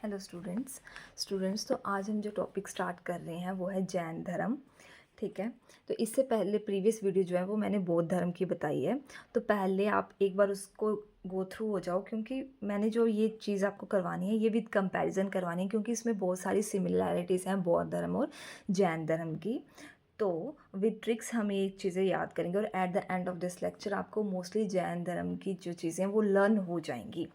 Hello students तो आज हम जो टॉपिक स्टार्ट कर रहे हैं वो है जैन धर्म। ठीक है। तो इससे पहले प्रीवियस वीडियो जो है वो मैंने बौद्ध धर्म की बताई है। तो पहले आप एक बार उसको गो थ्रू हो जाओ, क्योंकि मैंने जो ये चीज़ आपको करवानी है ये विद कंपैरिजन करवानी है, क्योंकि इसमें बहुत सारी सिमिलैरिटीज़ हैं बौद्ध धर्म और जैन धर्म की। तो विद ट्रिक्स हम ये चीज़ें याद करेंगे और at the end of this lecture आपको मोस्टली जैन धर्म की जो चीज़ें हैं वो लर्न हो जाएंगी।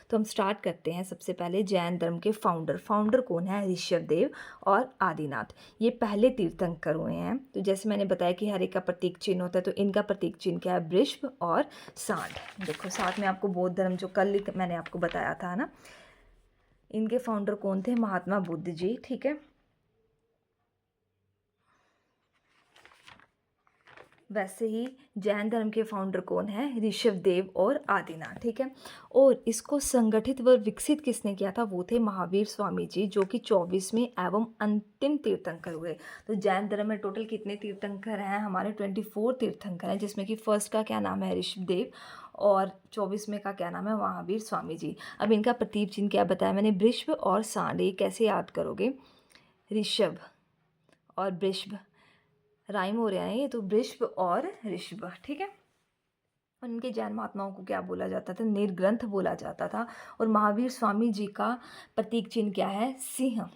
तो हम स्टार्ट करते हैं। सबसे पहले जैन धर्म के फाउंडर कौन है? ऋषभदेव और आदिनाथ। ये पहले तीर्थंकर हुए हैं। तो जैसे मैंने बताया कि हर एक का प्रतीक चिन्ह होता है, तो इनका प्रतीक चिन्ह क्या है? वृषभ और सांड। देखो साथ में आपको बौद्ध धर्म जो कल मैंने आपको बताया था ना, इनके फाउंडर कौन थे? महात्मा बुद्ध जी। ठीक है। वैसे ही जैन धर्म के फाउंडर कौन है? ऋषभदेव और आदिनाथ। ठीक है। और इसको संगठित व विकसित किसने किया था? वो थे महावीर स्वामी जी, जो कि 24वें एवं अंतिम तीर्थंकर हुए। तो जैन धर्म में टोटल कितने तीर्थंकर हैं? हमारे 24 तीर्थंकर हैं, जिसमें कि फर्स्ट का क्या नाम है? ऋषभदेव, और 24वें का क्या नाम है? महावीर स्वामी जी। अब इनका प्रतीक चिन्ह क्या बताया मैंने? वृषभ और सांड। ये कैसे याद करोगे? ऋषभ और वृषभ राइम हो रहा है ये, तो वृषभ और ऋषभ। ठीक है। और इनके जैन महात्माओं को क्या बोला जाता था? निर्ग्रंथ बोला जाता था। और महावीर स्वामी जी का प्रतीक चिन्ह क्या है? सिंह।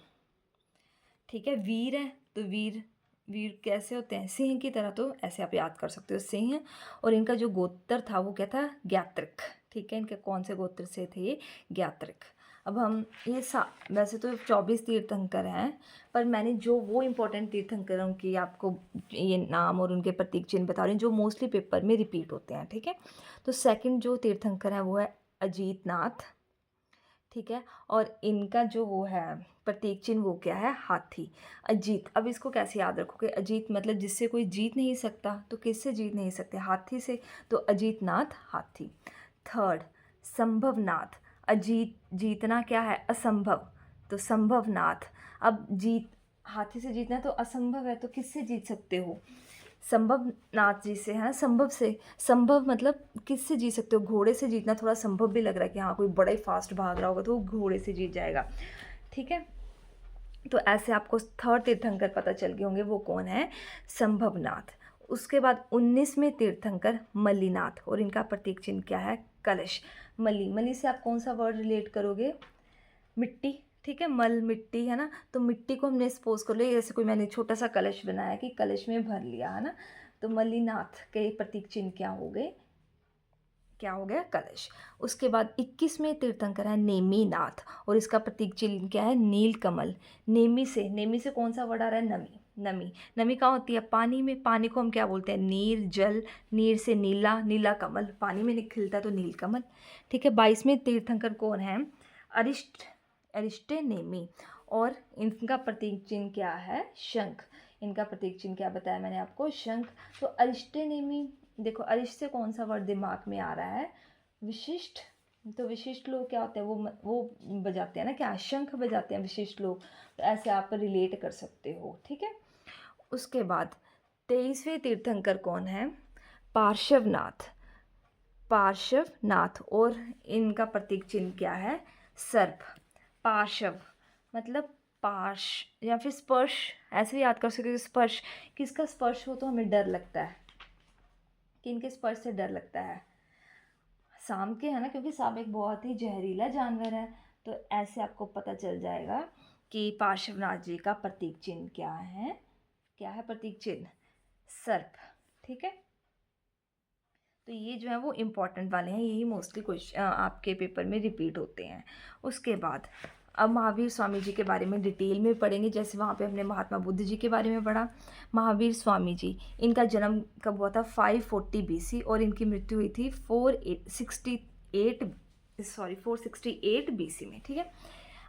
ठीक है। वीर है तो वीर, वीर कैसे होते हैं? सिंह की तरह। तो ऐसे आप याद कर सकते हो, सिंह। और इनका जो गोत्र था वो क्या था? ज्ञात्रिक। ठीक है। इनके कौन से गोत्र से थे ये? ज्ञात्रिक। अब हम ये वैसे तो 24 तीर्थंकर हैं, पर मैंने जो वो इम्पोर्टेंट तीर्थंकरों की आपको ये नाम और उनके प्रतीक चिन्ह बता रही हूँ जो मोस्टली पेपर में रिपीट होते हैं। ठीक है। तो सेकंड जो तीर्थंकर है वो है अजीतनाथ। ठीक है। और इनका जो वो है प्रतीक चिन्ह वो क्या है? हाथी। अजीत, अब इसको कैसे याद रखोगे? अजीत मतलब जिससे कोई जीत नहीं सकता, तो किससे जीत नहीं सकते? हाथी से। तो अजीतनाथ हाथी। थर्ड संभवनाथ। अजीत, जीतना क्या है? असंभव, तो संभवनाथ। अब जीत, हाथी से जीतना तो असंभव है, तो किससे जीत सकते हो? संभव नाथ जी से, है ना? संभव से। संभव मतलब किससे जीत सकते हो? घोड़े से जीतना थोड़ा संभव भी लग रहा है कि हाँ कोई बड़ा ही फास्ट भाग रहा होगा तो वो घोड़े से जीत जाएगा। ठीक है। तो ऐसे आपको थर्ड तीर्थंकर पता चल गए होंगे, वो कौन है? संभवनाथ। उसके बाद 19वें तीर्थंकर मल्लीनाथ, और इनका प्रतीक चिन्ह क्या है? कलश। मल्ली, मल्ली से आप कौन सा वर्ड रिलेट करोगे? मिट्टी। ठीक है। मल मिट्टी है ना, तो मिट्टी को हमने सपोज कर लिया जैसे कोई मैंने छोटा सा कलश बनाया कि कलश में भर लिया, है ना। तो मल्लीनाथ के प्रतीक चिन्ह क्या हो गए? क्या हो गया? कलश। उसके बाद 21वें तीर्थंकर है नेमीनाथ, और इसका प्रतीक चिन्ह क्या है? नील कमल। नेमी से कौन सा वर्ड आ रहा है? नमी। नमी, नमी कहाँ होती है? पानी में। पानी को हम क्या बोलते हैं? नीर, जल। नीर से नीला, नीला कमल पानी में खिलता है, तो नील कमल। ठीक है। 22वें तीर्थंकर कौन है? अरिष्ट, अरिष्टे नेमी, और इनका प्रतीक चिन्ह क्या है? शंख। इनका प्रतीक चिन्ह क्या बताया मैंने आपको? शंख। तो अरिष्टे नेमी, देखो अरिष्ट से कौन सा वर्ड दिमाग में आ रहा है? विशिष्ट। तो विशिष्ट लोग क्या होते हैं? वो बजाते हैं ना, क्या? शंख बजाते हैं विशिष्ट लोग। तो ऐसे आप रिलेट कर सकते हो। ठीक है। उसके बाद 23वें तीर्थंकर कौन है? पार्श्वनाथ। पार्श्वनाथ, और इनका प्रतीक चिन्ह क्या है? सर्प। पार्श्व मतलब पाश या फिर स्पर्श, ऐसे भी याद कर सकते हो। स्पर्श, किसका स्पर्श हो तो हमें डर लगता है? किनके स्पर्श से डर लगता है? सांप के, है ना, क्योंकि सांप एक बहुत ही जहरीला जानवर है। तो ऐसे आपको पता चल जाएगा कि पार्श्वनाथ जी का प्रतीक चिन्ह क्या है? क्या है प्रतीक चिन्ह? सर्प। ठीक है। तो ये जो है वो इम्पॉर्टेंट वाले हैं, यही मोस्टली क्वेश्चन आपके पेपर में रिपीट होते हैं। उसके बाद अब महावीर स्वामी जी के बारे में डिटेल में पढ़ेंगे। जैसे वहाँ पे हमने महात्मा बुद्ध जी के बारे में पढ़ा। महावीर स्वामी जी, इनका जन्म कब हुआ था? 540 BC, और इनकी मृत्यु हुई थी 468 BC में। ठीक है।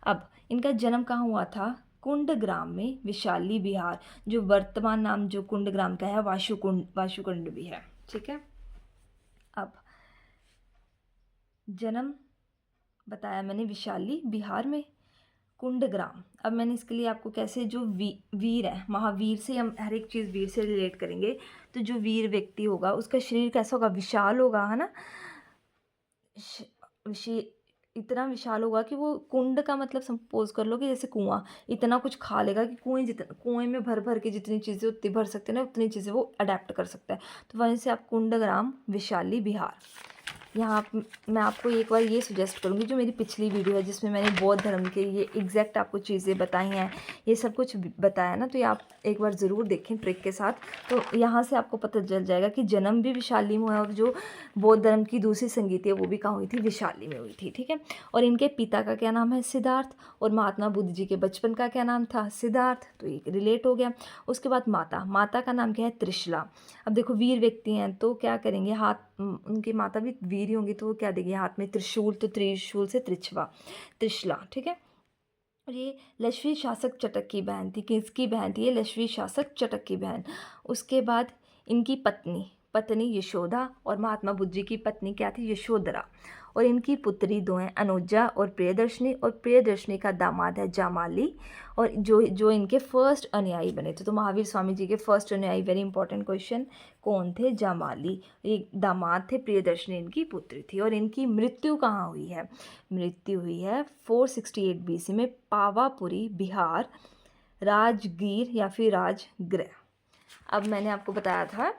अब इनका जन्म कहाँ हुआ था? कुंडग्राम में, विशाली बिहार, जो वर्तमान नाम जो कुंडग्राम का है वाशुकुंड भी है। ठीक है। अब जन्म बताया मैंने विशाली बिहार में, कुंडग्राम। अब मैंने इसके लिए आपको कैसे, जो वीर है, महावीर से हम हर एक चीज़ वीर से रिलेट करेंगे। तो जो वीर व्यक्ति होगा उसका शरीर कैसा होगा? विशाल होगा, है ना। इतना विशाल होगा कि वो कुंड का मतलब सपोज़ कर लो कि जैसे कुआँ, इतना कुछ खा लेगा कि कुएँ में भर-भर के जितनी चीज़ें उतनी भर सकते हैं ना, उतनी चीज़ें वो अडैप्ट कर सकता है। तो वहीं से आप कुंडग्राम विशाली बिहार। यहाँ मैं आपको एक बार ये सजेस्ट करूँगी, जो मेरी पिछली वीडियो है जिसमें मैंने बौद्ध धर्म के ये एग्जैक्ट आपको चीज़ें बताई हैं, ये सब कुछ बताया ना, तो ये आप एक बार ज़रूर देखें ट्रिक के साथ। तो यहाँ से आपको पता चल जाएगा कि जन्म भी विशाली में हुआ है, और जो बौद्ध धर्म की दूसरी संगीति है वो भी कहाँ हुई थी, विशाली में हुई थी। ठीक है, और इनके पिता का क्या नाम है, सिद्धार्थ, और महात्मा बुद्ध जी के बचपन का क्या नाम था, सिद्धार्थ, तो ये रिलेट हो गया। उसके बाद माता का नाम क्या है, त्रिशला। अब देखो वीर व्यक्ति हैं तो क्या करेंगे, उनकी माता भी वीर ही होंगी, तो वो क्या देंगे हाथ में, त्रिशूल, तो त्रिशूल से त्रिशला। ठीक है, और ये लक्ष्मी शासक चटक की बहन थी। किसकी बहन थी ये, लक्ष्मी शासक चटक की बहन। उसके बाद इनकी पत्नी यशोदा, और महात्मा बुद्ध जी की पत्नी क्या थी, यशोधरा। और इनकी पुत्री दो हैं, अनुजा और प्रियदर्शनी, और प्रियदर्शनी का दामाद है जामाली, और जो जो इनके फर्स्ट अनुयायी बने थे। तो महावीर स्वामी जी के फर्स्ट अनुयायी, वेरी इंपॉर्टेंट क्वेश्चन, कौन थे, जामाली। ये दामाद थे, प्रियदर्शनी इनकी पुत्री थी। और इनकी मृत्यु कहाँ हुई है, मृत्यु हुई है 468 BC में, पावापुरी बिहार, राजगीर या फिर राजगृह। अब मैंने आपको बताया था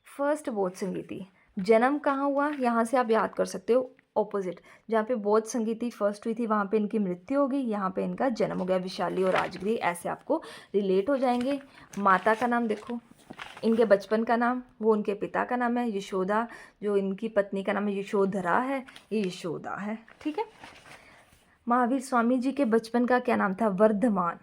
फर्स्ट बौद्ध संगीति, जन्म कहाँ हुआ, यहाँ से आप याद कर सकते हो ऑपोजिट, जहाँ पे बौद्ध संगीति फर्स्ट हुई थी वहाँ पे इनकी मृत्यु हो गई, यहाँ पे इनका जन्म हो गया, विशाली और राजगृह, ऐसे आपको रिलेट हो जाएंगे। माता का नाम देखो, इनके बचपन का नाम, वो उनके पिता का नाम है यशोदा, जो इनकी पत्नी का नाम है यशोधरा है, ये यशोदा है। ठीक है, महावीर स्वामी जी के बचपन का क्या नाम था, वर्धमान।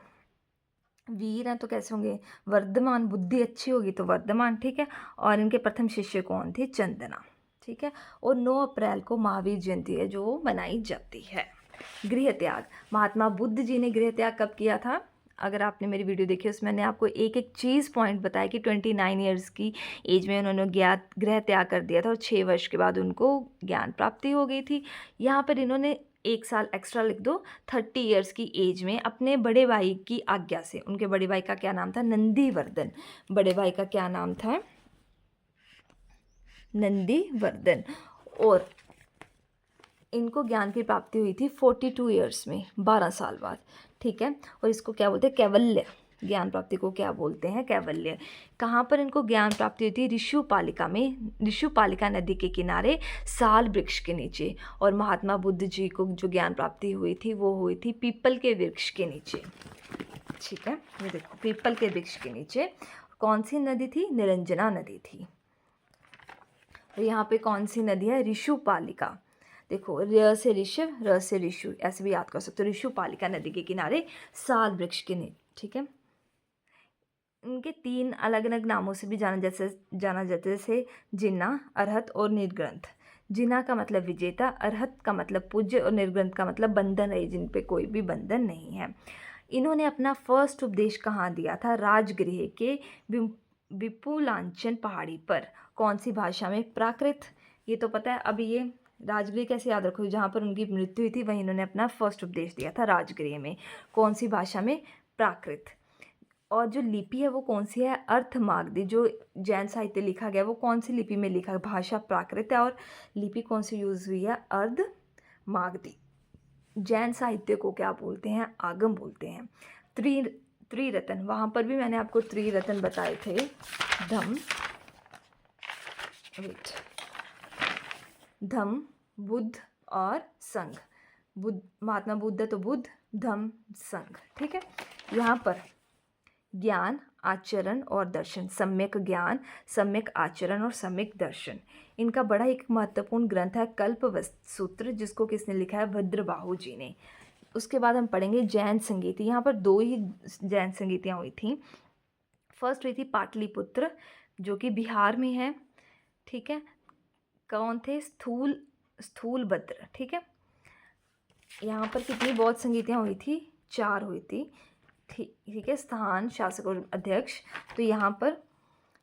वीर हैं तो कैसे होंगे, वर्धमान, बुद्धि अच्छी होगी तो वर्धमान। ठीक है, और इनके प्रथम शिष्य कौन थे, चंदना। ठीक है, और 9 अप्रैल को महावीर जयंती है जो मनाई जाती है। गृह त्याग, महात्मा बुद्ध जी ने गृह त्याग कब किया था, अगर आपने मेरी वीडियो देखी उसमें मैंने आपको एक एक चीज़ पॉइंट बताया कि 29 ईयर्स की एज में उन्होंने गृह त्याग कर दिया था, और 6 वर्ष के बाद उनको ज्ञान प्राप्ति हो गई थी। यहाँ पर इन्होंने 1 साल एक्स्ट्रा लिख दो, 30 ईयर्स की एज में अपने बड़े भाई की आज्ञा से, उनके बड़े भाई का क्या नाम था, नंदीवर्धन, बड़े भाई का क्या नाम था, नंदीवर्धन। और इनको ज्ञान की प्राप्ति हुई थी 42 ईयर्स में, 12 साल बाद। ठीक है, और इसको क्या बोलते हैं, कैवल्य, ज्ञान प्राप्ति को क्या बोलते हैं, कैवल्य। कहाँ पर इनको ज्ञान प्राप्ति हुई थी, ऋषुपालिका में, ऋषुपालिका नदी के किनारे साल वृक्ष के नीचे। और महात्मा बुद्ध जी को जो ज्ञान प्राप्ति हुई थी वो हुई थी पीपल के वृक्ष के नीचे। ठीक है, ये देखो पीपल के वृक्ष के नीचे। कौन सी नदी थी, निरंजना नदी थी। और यहाँ पे कौन सी नदी है, ऋषुपालिका। देखो र से ऋषभ, र से ऋषु, ऐसे भी याद कर सकते हो, ऋषुपालिका नदी के किनारे साल वृक्ष के नीचे। ठीक है, इनके 3 अलग अलग नामों से भी जाना जाता है, जैसे जिन्ना, अरहत और निर्ग्रंथ। जिन्ना का मतलब विजेता, अरहत का मतलब पूज्य, और निर्ग्रंथ का मतलब बंधन है, जिन पे कोई भी बंधन नहीं है। इन्होंने अपना फर्स्ट उपदेश कहाँ दिया था, राजगृह के विपुलांचल पहाड़ी पर। कौन सी भाषा में, प्राकृत, ये तो पता है। अब ये राजगृह कैसे याद रखो, जहाँ पर उनकी मृत्यु हुई थी वहीं इन्होंने अपना फर्स्ट उपदेश दिया था, राजगृह में। कौन सी भाषा में, प्राकृत। और जो लिपि है वो कौन सी है, अर्थमागधी। जो जैन साहित्य लिखा गया वो कौन सी लिपि में लिखा है, भाषा प्राकृत है, और लिपि कौन सी यूज़ हुई है, अर्धमागधी। जैन साहित्य को क्या बोलते हैं, आगम बोलते हैं। त्रिरत्न, वहाँ पर भी मैंने आपको त्रिरत्न बताए थे, धम्म, बुद्ध और संघ। महात्मा बुद्ध तो बुद्ध, धम्म, संघ। ठीक है, यहाँ पर ज्ञान, आचरण और दर्शन, सम्यक ज्ञान, सम्यक आचरण और सम्यक दर्शन। इनका बड़ा एक महत्वपूर्ण ग्रंथ है कल्पसूत्र, जिसको किसने लिखा है, भद्रबाहु जी ने। उसके बाद हम पढ़ेंगे जैन संगीति। यहाँ पर 2 ही जैन संगीतियाँ हुई थी। फर्स्ट हुई थी पाटलिपुत्र, जो कि बिहार में है। ठीक है, कौन थे, स्थूलभद्र। ठीक है, यहाँ पर कितनी बौद्ध संगीतियाँ हुई थी, 4 हुई थी। ठीक है, स्थान, शासक और अध्यक्ष। तो यहाँ पर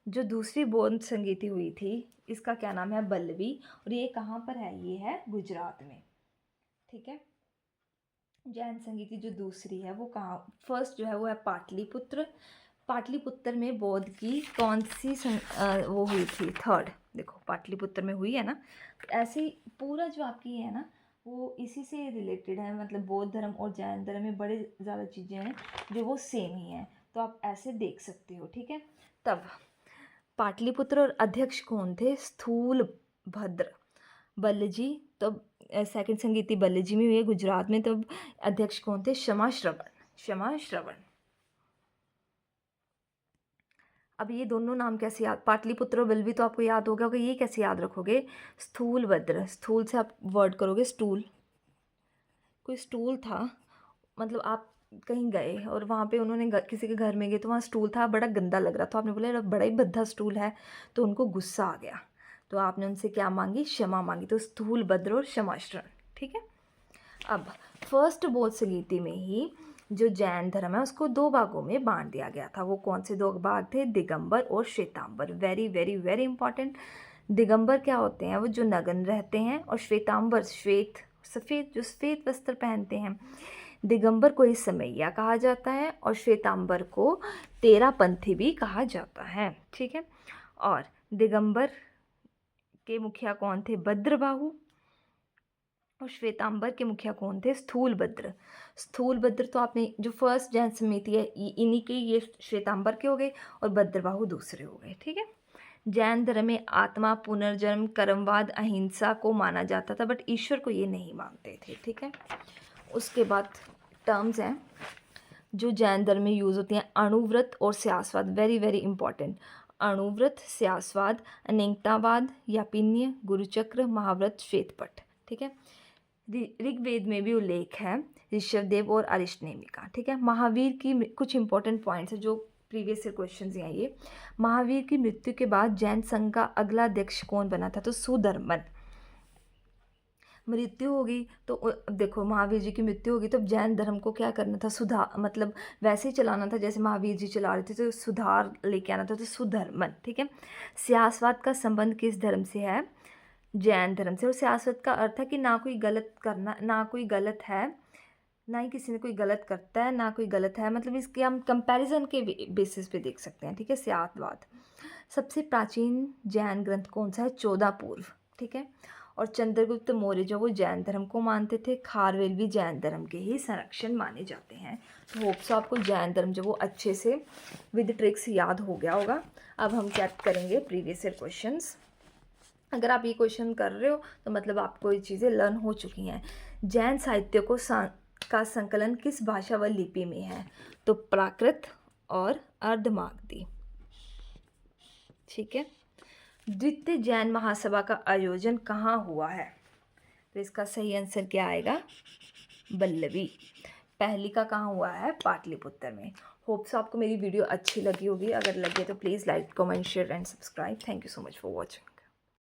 जो दूसरी बौद्ध संगीति हुई थी इसका क्या नाम है, बल्लवी, और ये कहाँ पर है, ये है गुजरात में। ठीक है, जैन संगीति जो दूसरी है वो कहाँ, फर्स्ट जो है वो है पाटलिपुत्र। पाटलिपुत्र में बौद्ध की कौन सी वो हुई थी, थर्ड। देखो पाटलिपुत्र में हुई है ना, ऐसे ही पूरा जो आपकी है ना वो इसी से रिलेटेड है, मतलब बौद्ध धर्म और जैन धर्म में बड़े ज़्यादा चीज़ें हैं जो वो सेम ही हैं, तो आप ऐसे देख सकते हो, ठीक है। तब पाटलिपुत्र और अध्यक्ष कौन थे? स्थूलभद्र बल्लजी। तब सेकंड संगीति बल्लजी में हुई है गुजरात में। तब अध्यक्ष कौन थे? क्षमा श्रवण। अब ये दोनों नाम कैसे याद, पाटलिपुत्र और बल्लभी तो आपको याद हो गया होगा, ये कैसे याद रखोगे? स्थूलभद्र, स्थूल से आप वर्ड करोगे स्टूल, कोई स्टूल था, मतलब आप कहीं गए और वहाँ पे उन्होंने किसी के घर में गए तो वहाँ स्टूल था, बड़ा गंदा लग रहा था, आपने बोला यार बड़ा ही भद्दा स्टूल है, तो उनको गुस्सा आ गया, तो आपने उनसे क्या मांगी? क्षमा मांगी। तो स्थूलभद्र और क्षमाश्रण, ठीक है। अब फर्स्ट बौद्ध संगीति में ही जो जैन धर्म है उसको दो भागों में बांट दिया गया था। वो कौन से दो भाग थे? दिगंबर और Shvetambar. Very very very important. Digambar क्या होते हैं? वो जो नग्न रहते हैं, और श्वेतांबर श्वेत सफ़ेद, जो सफ़ेद वस्त्र पहनते हैं। दिगंबर को ही समैया कहा जाता है और श्वेतांबर को तेरापंथी भी कहा जाता है, ठीक है। और दिगंबर के मुखिया कौन थे? भद्रबाहु। और श्वेतांबर के मुखिया कौन थे? स्थूलभद्र। स्थूलभद्र तो आपने जो फर्स्ट जैन समिति है इन्हीं के, ये श्वेतांबर के हो गए, और भद्रबाहु दूसरे हो गए, ठीक है। जैन धर्म में आत्मा, पुनर्जन्म, कर्मवाद, अहिंसा को माना जाता था, बट ईश्वर को ये नहीं मानते थे, ठीक है। उसके बाद टर्म्स हैं जो जैन धर्म में यूज़ होती हैं, अणुव्रत और स्यासवाद। Very very important. अणुव्रत, स्यासवाद, अनेकतावाद, यापिन्य, गुरुचक्र, महाव्रत, श्वेतपट, ठीक है। ऋग्वेद में भी उल्लेख है ऋषभदेव और अरिष्टनेमि का, ठीक है। महावीर की कुछ इंपॉर्टेंट पॉइंट्स हैं जो प्रीवियस ईयर क्वेश्चन हैं ये। महावीर की मृत्यु के बाद जैन संघ का अगला अध्यक्ष कौन बना था? तो सुधर्मन। मृत्यु होगी तो देखो, महावीर जी की मृत्यु होगी तो जैन धर्म को क्या करना था? सुधार, मतलब वैसे ही चलाना था जैसे महावीर जी चला रहे थे, तो सुधार लेके आना था, तो सुधर्मन, ठीक है। स्यासवाद का संबंध किस धर्म से है? जैन धर्म से। और स्यासत का अर्थ है कि ना कोई गलत करना, ना कोई गलत है, ना ही किसी ने कोई गलत करता है, ना कोई गलत है, मतलब इसके हम कंपैरिजन के बेसिस पे देख सकते हैं, ठीक है। स्यासवाद। सबसे प्राचीन जैन ग्रंथ कौन सा है? 14 पूर्व, ठीक है। और चंद्रगुप्त मौर्य जो वो जैन धर्म को मानते थे, खारवेल भी जैन धर्म के ही संरक्षण माने जाते हैं। तो होप्स आपको जैन धर्म जो वो अच्छे से विद ट्रिक्स याद हो गया होगा। अब हम चेक करेंगे प्रीवियस ईयर क्वेश्चंस। अगर आप ये क्वेश्चन कर रहे हो तो मतलब आपको ये चीज़ें लर्न हो चुकी हैं। जैन साहित्य को का संकलन किस भाषा व लिपि में है? तो प्राकृत और अर्धमागधी, ठीक है। द्वितीय जैन महासभा का आयोजन कहाँ हुआ है? तो इसका सही आंसर क्या आएगा? बल्लभी। पहली का कहाँ हुआ है? पाटलिपुत्र में। होप्स आपको मेरी वीडियो अच्छी लगी होगी। अगर लगे तो please like, comment, share and subscribe. Thank you so much for watching.